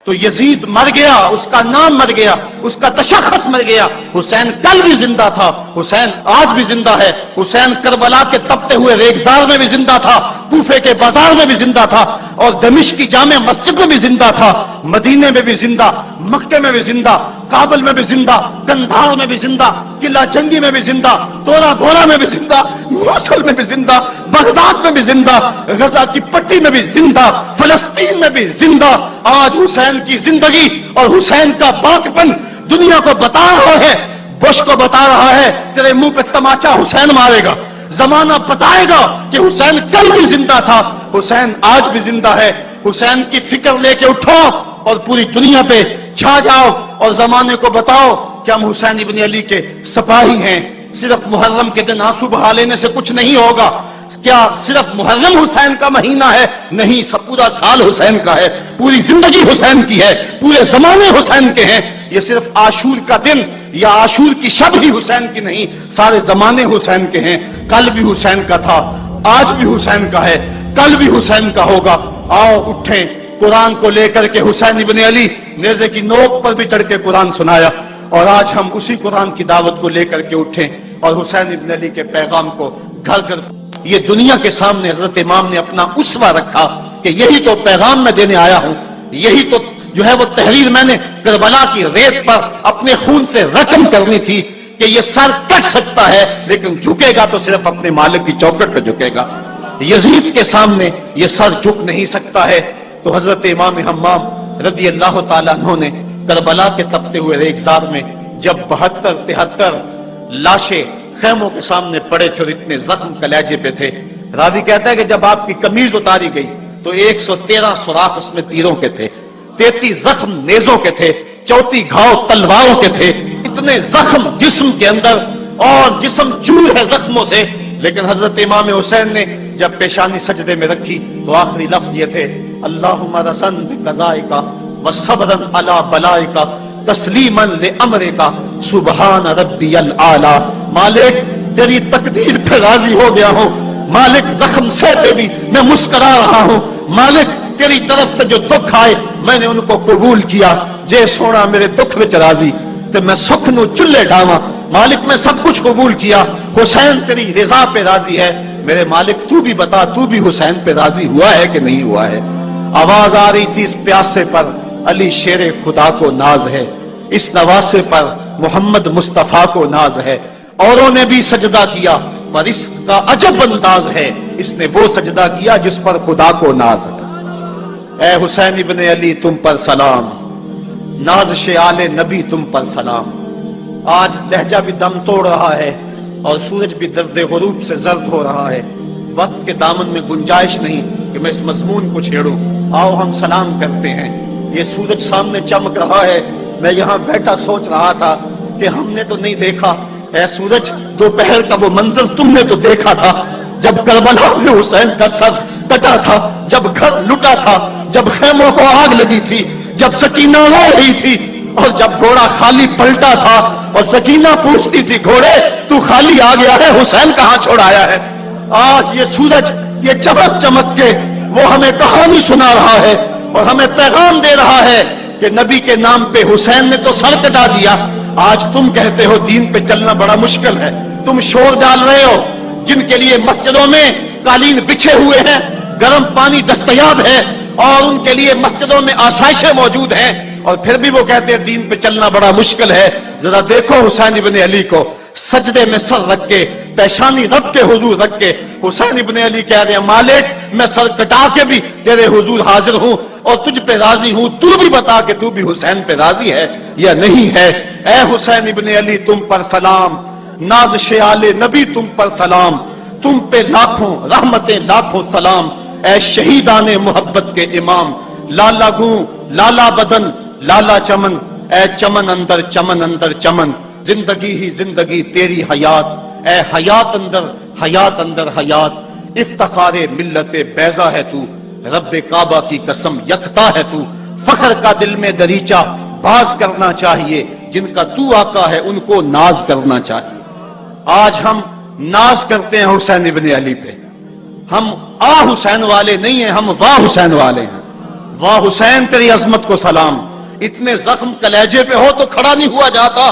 تو یزید مر گیا، اس کا نام مر گیا، اس کا تشخص مر گیا۔ حسین کل بھی زندہ تھا، حسین آج بھی زندہ ہے، حسین کربلا کے تپتے ہوئے ریگزار میں بھی زندہ تھا، کوفے کے بازار میں بھی زندہ تھا، اور دمشق کی جامع مسجد میں بھی زندہ تھا، مدینے میں بھی زندہ، مکے میں بھی زندہ، کابل میں بھی زندہ، کندھار میں بھی زندہ، قلعہ جنگی میں بھی زندہ، تورا گھوڑا میں بھی زندہ، موصل میں بھی زندہ، بغداد میں بھی زندہ، غزہ کی پٹی میں بھی زندہ، فلسطین میں بھی زندہ۔ آج حسین کی زندگی اور حسین کا باقپن دنیا کو بتا رہا ہے، بش کو بتا رہا ہے تیرے منہ پہ تماچا حسین مارے گا۔ زمانہ بتائے گا کہ حسین کل بھی زندہ تھا، حسین آج بھی زندہ ہے۔ حسین کی فکر لے کے اٹھو اور پوری دنیا پہ چھا جاؤ اور زمانے کو بتاؤ کہ ہم حسین ابن علی کے سپاہی ہیں۔ صرف محرم کے دن آنسو بہا لینے سے کچھ نہیں ہوگا۔ کیا صرف محرم حسین کا مہینہ ہے؟ نہیں، سب پورا سال حسین کا ہے، پوری زندگی حسین کی ہے، پورے زمانے حسین کے ہیں۔ یہ صرف عاشور کا دن یا عاشور کی شب ہی حسین کی نہیں، سارے زمانے حسین کے ہیں۔ کل بھی حسین کا تھا، آج بھی حسین کا ہے، کل بھی حسین کا ہوگا۔ آؤ اٹھیں، قرآن کو لے کر کے حسین ابن علی نیزے کی نوک پر بھی چڑھ کے قرآن سنایا، اور آج ہم اسی قرآن کی دعوت کو لے کر کے اٹھیں اور حسین ابن علی کے پیغام کو گھر گھر یہ دنیا کے سامنے حضرت امام نے اپنا اسوہ رکھا کہ یہی تو پیغام میں دینے آیا ہوں، یہی تو جو ہے وہ تحریر میں نے کربلا کی ریت پر اپنے خون سے رقم کرنی تھی کہ یہ سر کٹ سکتا ہے لیکن جھکے گا تو صرف اپنے مالک کی چوکٹ پہ جھکے گا، یزید کے سامنے یہ سر جھک نہیں سکتا ہے۔ تو حضرت امام حمام رضی اللہ تعالیٰ عنہ نے کربلا کے تپتے ہوئے ریگزار میں جب 72-73 لاشیں خیموں کے سامنے پڑے تھے اور اتنے زخم کلیجے پہ تھے، راوی کہتا ہے کہ جب آپ کی قمیض اتاری گئی تو 113 سوراخ اس میں تیروں کے تھے، 33 زخم نیزوں کے تھے، 34 گھاؤ تلواروں کے تھے، اتنے زخم جسم کے اندر اور جسم چور ہے زخموں سے۔ لیکن حضرت امام حسین نے جب پیشانی سجدے میں رکھی تو آخری لفظ یہ تھے، اللہم رسن بقضائک وصبرن علی بلائک تسلیما لامرک سبحان ربی الاعلی۔ مالک تیری تقدیر پہ راضی ہو گیا ہوں، مالک زخم سے پہ بھی میں مسکرا رہا ہوں، مالک تیری طرف سے جو دکھ آئے میں نے ان کو قبول کیا، جے سونا میرے دکھ وچ راضی تے میں سکھ نو چلے ڈاواں، مالک میں سب کچھ قبول کیا، حسین تیری رضا پہ راضی ہے، میرے مالک تو بھی بتا تو بھی حسین پہ راضی ہوا ہے کہ نہیں ہوا ہے۔ آواز آ رہی تھی اس پیاسے پر علی شیر خدا کو ناز ہے، اس نواسے پر محمد مصطفیٰ کو ناز ہے، اوروں نے بھی سجدہ کیا پر اس کا عجب انداز ہے، اس نے وہ سجدہ کیا جس پر خدا کو ناز ہے۔ اے حسین ابن علی تم پر سلام، نازش آل نبی تم پر سلام۔ آج لہجہ بھی دم توڑ رہا ہے اور سورج بھی درد غروب سے زرد ہو رہا ہے، وقت کے دامن میں گنجائش نہیں کہ میں اس مضمون کو چھیڑوں۔ آؤ ہم سلام کرتے ہیں۔ یہ سورج سامنے چمک رہا ہے، میں یہاں بیٹھا سوچ رہا تھا کہ ہم نے تو نہیں دیکھا، اے سورج دوپہر کا وہ منظر تم نے تو دیکھا تھا جب کربلا میں حسین کا سر کٹا تھا، جب گھر لٹا تھا، جب خیموں کو آگ لگی تھی، جب سکینہ رو رہی تھی، اور جب گھوڑا خالی پلٹا تھا اور سکینہ پوچھتی تھی گھوڑے تو خالی آ گیا ہے، حسین کہاں چھوڑ آیا ہے۔ آج یہ سورج یہ چمک چمک کے وہ ہمیں کہانی سنا رہا ہے اور ہمیں پیغام دے رہا ہے کہ نبی کے نام پہ حسین نے تو سر کٹا دیا۔ آج تم کہتے ہو دین پہ چلنا بڑا مشکل ہے، تم شور ڈال رہے ہو، جن کے لیے مسجدوں میں قالین بچھے ہوئے ہیں، گرم پانی دستیاب ہے اور ان کے لیے مسجدوں میں آسائشیں موجود ہیں، اور پھر بھی وہ کہتے ہیں دین پہ چلنا بڑا مشکل ہے۔ ذرا دیکھو حسین ابن علی کو سجدے میں سر رکھ کے، پیشانی رب کے حضور رکھ کے حسین ابن علی کہہ رہے ہیں مالک میں سر کٹا کے بھی تیرے حضور حاضر ہوں اور تجھ پہ راضی ہوں، تو بھی بتا کہ تو بھی حسین پہ راضی ہے یا نہیں ہے۔ اے حسین ابن علی تم پر سلام، نازش آل نبی تم پر سلام، تم پہ لاکھوں رحمتیں لاکھوں سلام، اے شہیدان محبت کے امام، لالا گوں لالا بدن لالا چمن، اے چمن اندر چمن اندر چمن، زندگی ہی زندگی تیری حیات، اے حیات اندر حیات اندر حیات، افتخار ملت بیضا ہے تو، رب کعبہ کی قسم یکتا ہے تو، فخر کا دل میں دریچہ باز کرنا چاہیے، جن کا تو آقا ہے ان کو ناز کرنا چاہیے۔ آج ہم ناز کرتے ہیں حسین ابن علی پہ، ہم آ حسین والے نہیں ہیں، ہم واہ حسین والے ہیں، واہ حسین تیری عظمت کو سلام، اتنے زخم کلیجے پہ ہو تو کھڑا نہیں ہوا جاتا،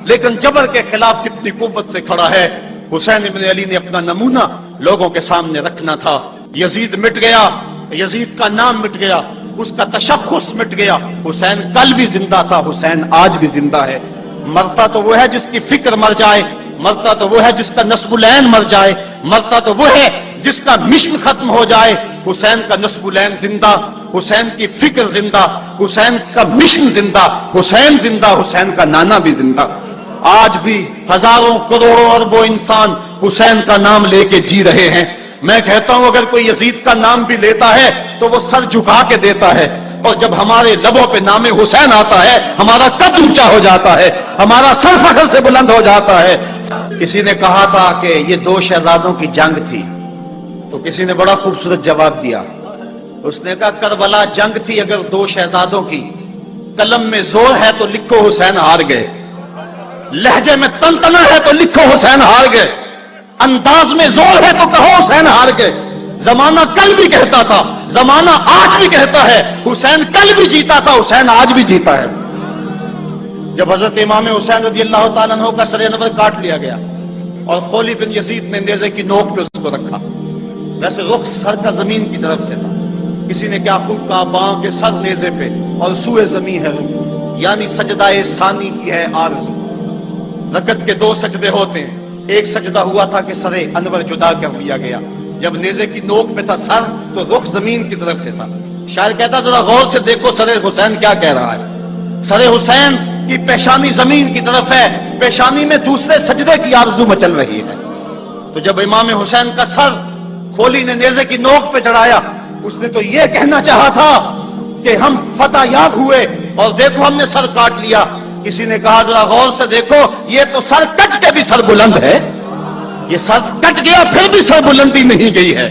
لیکن جبر کے خلاف کتنی قوت سے کھڑا ہے۔ حسین ابن علی نے اپنا نمونہ لوگوں کے سامنے رکھنا تھا۔ یزید مٹ گیا، یزید کا نام مٹ گیا، اس کا تشخص مٹ گیا۔ حسین کل بھی زندہ تھا، حسین آج بھی زندہ ہے۔ مرتا تو وہ ہے جس کی فکر مر جائے، مرتا تو وہ ہے جس کا نسب العین مر جائے، مرتا تو وہ ہے جس کا مشن ختم ہو جائے۔ حسین کا نسب العین زندہ، حسین کی فکر زندہ، حسین کا مشن زندہ، حسین زندہ، حسین کا نانا بھی زندہ۔ آج بھی ہزاروں کروڑوں اربوں انسان حسین کا نام لے کے جی رہے ہیں۔ میں کہتا ہوں اگر کوئی یزید کا نام بھی لیتا ہے تو وہ سر جھکا کے دیتا ہے، اور جب ہمارے لبوں پہ نام حسین آتا ہے ہمارا قد اونچا ہو جاتا ہے، ہمارا سر فخر سے بلند ہو جاتا ہے۔ کسی نے کہا تھا کہ یہ دو شہزادوں کی جنگ تھی، تو کسی نے بڑا خوبصورت جواب دیا، اس نے کہا کربلا جنگ تھی اگر دو شہزادوں کی، قلم میں زور ہے تو لکھو حسین ہار گئے، لہجے میں تنتنا ہے تو لکھو حسین ہار گئے، انداز میں زور ہے تو کہو حسین ہار گئے۔ زمانہ کل بھی کہتا تھا، زمانہ آج بھی کہتا ہے، حسین کل بھی جیتا تھا، حسین آج بھی جیتا ہے۔ جب حضرت امام حسین رضی اللہ تعالیٰ عنہ کا سر انور کاٹ لیا گیا اور خولی بن یزید نے نیزے کی نوک پہ اس کو رکھا، ویسے رخ سر کا زمین کی طرف سے تھا، کسی نے کیا خوب کہا باں کے سر نیزے پہ اور سوئے زمین ہے رخ، یعنی سجدہ ثانی کی ہے آرزو۔ رکعت کے دو سجدے ہوتے ہیں، ایک سجدہ ہوا تھا کہ سر انور جدا کر لیا گیا، جب نیزے کی نوک پہ تھا سر تو رخ زمین کی طرف سے تھا۔ شاعر کہتا ذرا غور سے دیکھو سر حسین کیا کہہ رہا ہے، سر حسین کی پیشانی زمین کی طرف ہے، پیشانی میں دوسرے سجدے کی آرزو مچل رہی ہے۔ تو جب امام حسین کا سر خولی نے نیزے کی نوک پہ چڑھایا، اس نے تو یہ کہنا چاہا تھا کہ ہم فتح یاب ہوئے اور دیکھو ہم نے سر کاٹ لیا۔ کسی نے کہا ذرا غور سے دیکھو یہ تو سر کٹ کے بھی سر بلند ہے، یہ سر کٹ گیا پھر بھی سر بلندی نہیں گئی ہے،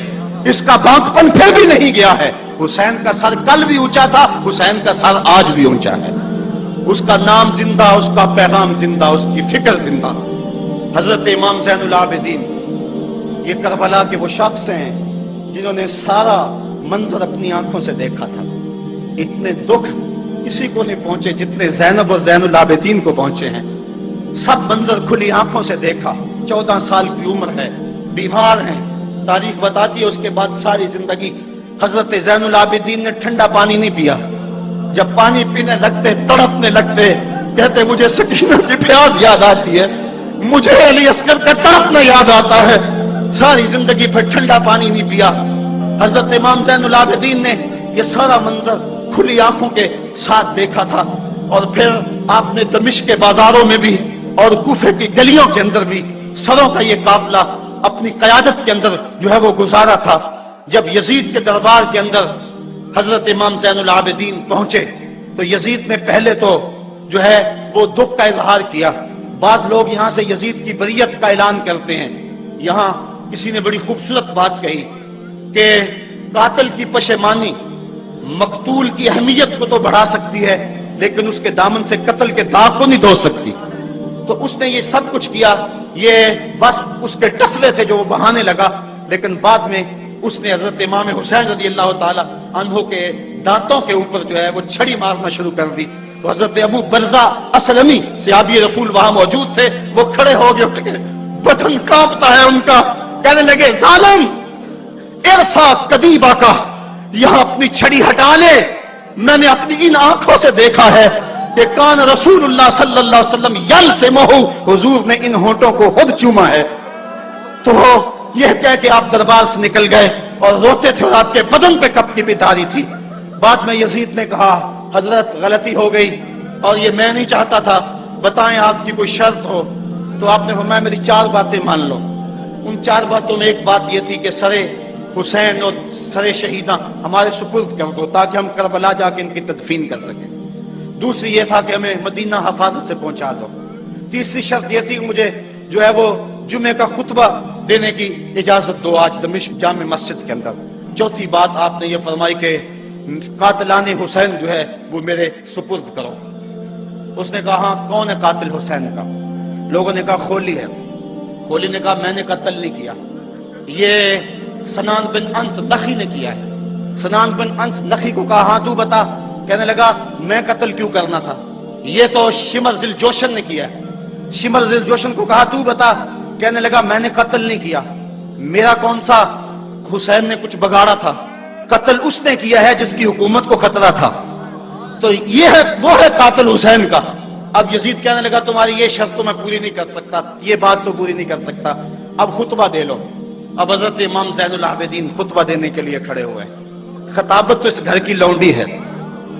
اس کا بانک پن پھر بھی نہیں گیا ہے۔ حسین کا سر کل بھی اونچا تھا، حسین کا سر آج بھی اونچا ہے، اس کا نام زندہ، اس کا پیغام زندہ، اس کی فکر زندہ۔ حضرت امام زین العابدین یہ کربلا کے وہ شخص ہیں جنہوں نے سارا منظر اپنی آنکھوں سے دیکھا تھا۔ اتنے دکھ کسی کو نہیں پہنچے جتنے زینب اور زین العابدین کو پہنچے ہیں۔ سب منظر کھلی آنکھوں سے دیکھا، 14 سال کی عمر ہے، بیمار ہیں، تاریخ بتاتی ہے اس کے بعد ساری زندگی حضرت زین العابدین نے ٹھنڈا پانی نہیں پیا، جب پانی پینے لگتے تڑپنے لگتے، کہتے مجھے سکینہ کی پیاس یاد آتی ہے، مجھے علی اصغر کا تڑپنا یاد آتا ہے، ساری زندگی پھر ٹھنڈا پانی نہیں پیا۔ حضرت امام زین العابدین نے یہ سارا منظر کھلی آنکھوں کے ساتھ دیکھا تھا، اور پھر آپ نے دمشق کے بازاروں میں بھی اور کوفے کی گلیوں کے اندر بھی سروں کا یہ قافلہ اپنی قیادت کے اندر جو ہے وہ گزارا تھا۔ جب یزید کے دربار کے اندر حضرت امام زین العابدین پہنچے تو یزید نے پہلے تو جو ہے وہ دکھ کا اظہار کیا۔ بعض لوگ یہاں سے یزید کی بریت کا اعلان کرتے ہیں، یہاں کسی نے بڑی خوبصورت بات کہی کہ قاتل کی پشیمانی مقتول کی اہمیت کو تو بڑھا سکتی ہے لیکن اس کے دامن سے قتل کے داغ کو نہیں دھو سکتی۔ تو اس نے یہ سب کچھ کیا، یہ بس اس کے ٹسلے تھے جو وہ بہانے لگا، لیکن بعد میں اس نے حضرت امام حسین رضی اللہ تعالی عنہ کے دانتوں کے اوپر جو ہے وہ چھڑی مارنا شروع کر دی۔ تو حضرت ابو برزہ اسلمی صحابی رسول وہاں موجود تھے، وہ کھڑے ہو گئے، اٹھ گئے، بدن کانپتا ہے ان کا، کہنے لگے ظالم ارفع قدیبہ کا، یہاں اپنی چھڑی ہٹا لے، میں نے اپنی ان آنکھوں سے دیکھا ہے کہ کان رسول اللہ صلی اللہ علیہ وسلم یلسمہ، حضور نے ان ہونٹوں کو خود چوما ہے۔ تو یہ کہہ کہ آپ دربار سے نکل گئے اور روتے تھے اور آپ کے بدن پہ کب کی بھی داری تھی۔ بعد میں یزید نے کہا حضرت غلطی ہو گئی اور یہ میں نہیں چاہتا تھا، بتائیں آپ کی کوئی شرط ہو۔ تو آپ نے فرمایا میری 4 باتیں مان لو۔ ان 4 باتوں میں ایک بات یہ تھی کہ سر حسین اور سر شہیداں ہمارے سپرد کر دو تاکہ ہم کربلا جا کے ان کی تدفین کر سکیں۔ دوسری یہ تھا کہ ہمیں مدینہ حفاظت سے پہنچا دو۔ تیسری شرط یہ تھی کہ مجھے جو ہے وہ جمعے کا خطبہ دینے کی اجازت دو آج دمشق جامع مسجد کے اندر۔ چوتھی بات آپ نے یہ فرمائی کہ قاتلان حسین جو ہے وہ میرے سپرد کرو۔ اس نے کہا ہاں کون ہے قاتل حسین کا؟ لوگوں نے کہا خولی ہے۔ خولی نے کہا میں نے قتل نہیں کیا، یہ سنان بن انس بخی نے کیا ہے۔ سنان بن انس نخی کو کہا ہاں تو بتا. کہنے لگا میں قتل کیوں کرنا تھا, یہ تو شمر ذی الجوشن نے کیا. شمر ذی الجوشن کو کہا تو بتا. کہنے لگا میں نے قتل نہیں کیا, میرا کون سا, حسین نے کچھ بگاڑا تھا, قتل اس نے کیا ہے جس کی حکومت کو خطرہ تھا. تو یہ ہے وہ ہے قاتل حسین کا. اب یزید کہنے لگا تمہاری یہ شرط تو میں پوری نہیں کر سکتا, یہ بات تو پوری نہیں کر سکتا, اب خطبہ دے لو. اب حضرت امام زین العابدین خطبہ دینے کے لیے کھڑے ہوئے. خطابت تو اس گھر کی لونڈی ہے,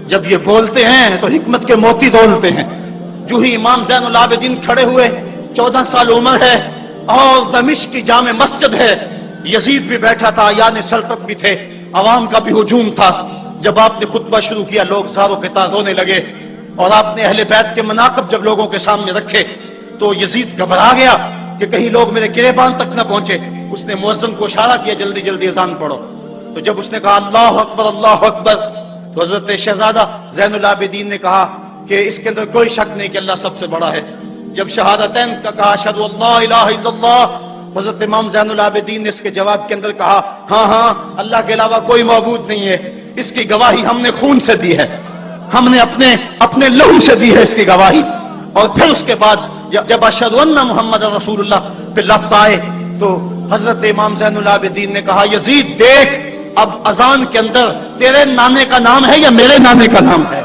جب یہ بولتے ہیں تو حکمت کے موتی دولتے ہیں. جو ہی امام زین العابدین کھڑے ہوئے, 14 سال عمر ہے اور دمشق کی جامع مسجد ہے, یزید بھی بیٹھا تھا, یعنی سلطنت بھی تھے, عوام کا بھی ہجوم تھا. جب آپ نے خطبہ شروع کیا لوگ زار و قطار رونے لگے, اور آپ نے اہل بیت کے مناقب جب لوگوں کے سامنے رکھے تو یزید گھبرا گیا کہ کہیں لوگ میرے گریبان تک نہ پہنچے. اس نے مؤذن کو اشارہ کیا جلدی جلدی اذان پڑھو. تو جب اس نے کہا اللہ اکبر اللہ اکبر, تو حضرت شہزادہ زین العابدین نے کہا کہ اس کے اندر کوئی شک نہیں کہ اللہ سب سے بڑا ہے. جب شہادتین کا کہا اشہد ان لا الہ الا اللہ, حضرت امام زین العابدین نے اس کے جواب کے اندر کہا ہاں ہاں اللہ کے علاوہ کوئی معبود نہیں ہے, اس کی گواہی ہم نے خون سے دی ہے, ہم نے اپنے لہو سے دی ہے اس کی گواہی. اور پھر اس کے بعد جب اشہد ان محمد رسول اللہ پہ لفظ آئے تو حضرت امام زین العابدین نے کہا یزید دیکھ, اب اذان کے اندر تیرے نانے کا نام ہے یا میرے نانے کا نام ہے؟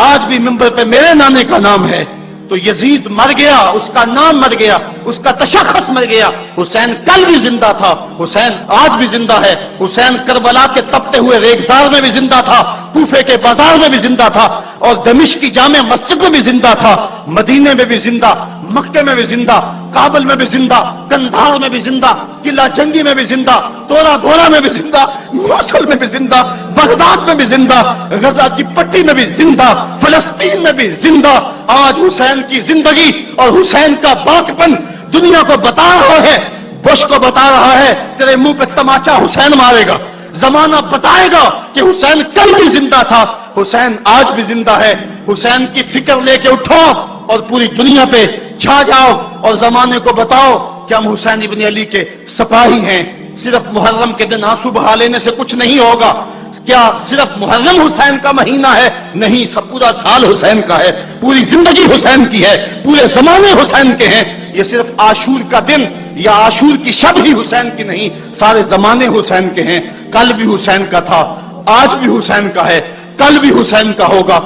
آج بھی منبر پہ میرے نانے کا نام ہے. تو یزید مر گیا, اس کا نام مر گیا, اس کا تشخص مر گیا. حسین کل بھی زندہ تھا, حسین آج بھی زندہ ہے. حسین کربلا کے تپتے ہوئے ریگزار میں بھی زندہ تھا, کوفے کے بازار میں بھی زندہ تھا, اور دمشق کی جامع مسجد میں بھی زندہ تھا, مدینے میں بھی زندہ, مکے میں بھی زندہ, کابل میں بھی زندہ, کندھار میں بھی زندہ, قلعہ جنگی میں بھی زندہ, تورا گھوڑا میں بھی زندہ, موصل میں بھی زندہ, بغداد میں بھی زندہ, غزہ کی پٹی میں بھی زندہ, فلسطین میں بھی زندہ. آج حسین کی زندگی اور حسین کا باقپن دنیا کو بتا رہا ہے, بش کو بتا رہا ہے تیرے منہ پہ تماچا حسین مارے گا. زمانہ بتائے گا کہ حسین کل بھی زندہ تھا, حسین آج بھی زندہ ہے. حسین کی فکر لے کے اٹھو اور پوری دنیا پہ چھا جاؤ اور زمانے کو بتاؤ کہ ہم حسین ابن علی کے سپاہی ہیں. صرف محرم کے دن آنسو بہا لینے سے کچھ نہیں ہوگا. کیا صرف محرم حسین کا مہینہ ہے؟ نہیں, سب پورا سال حسین کا ہے, پوری زندگی حسین کی ہے, پورے زمانے حسین کے ہیں. یہ صرف عاشور کا دن یا عاشور کی شب ہی حسین کی نہیں, سارے زمانے حسین کے ہیں. کل بھی حسین کا تھا, آج بھی حسین کا ہے, کل بھی حسین کا ہوگا.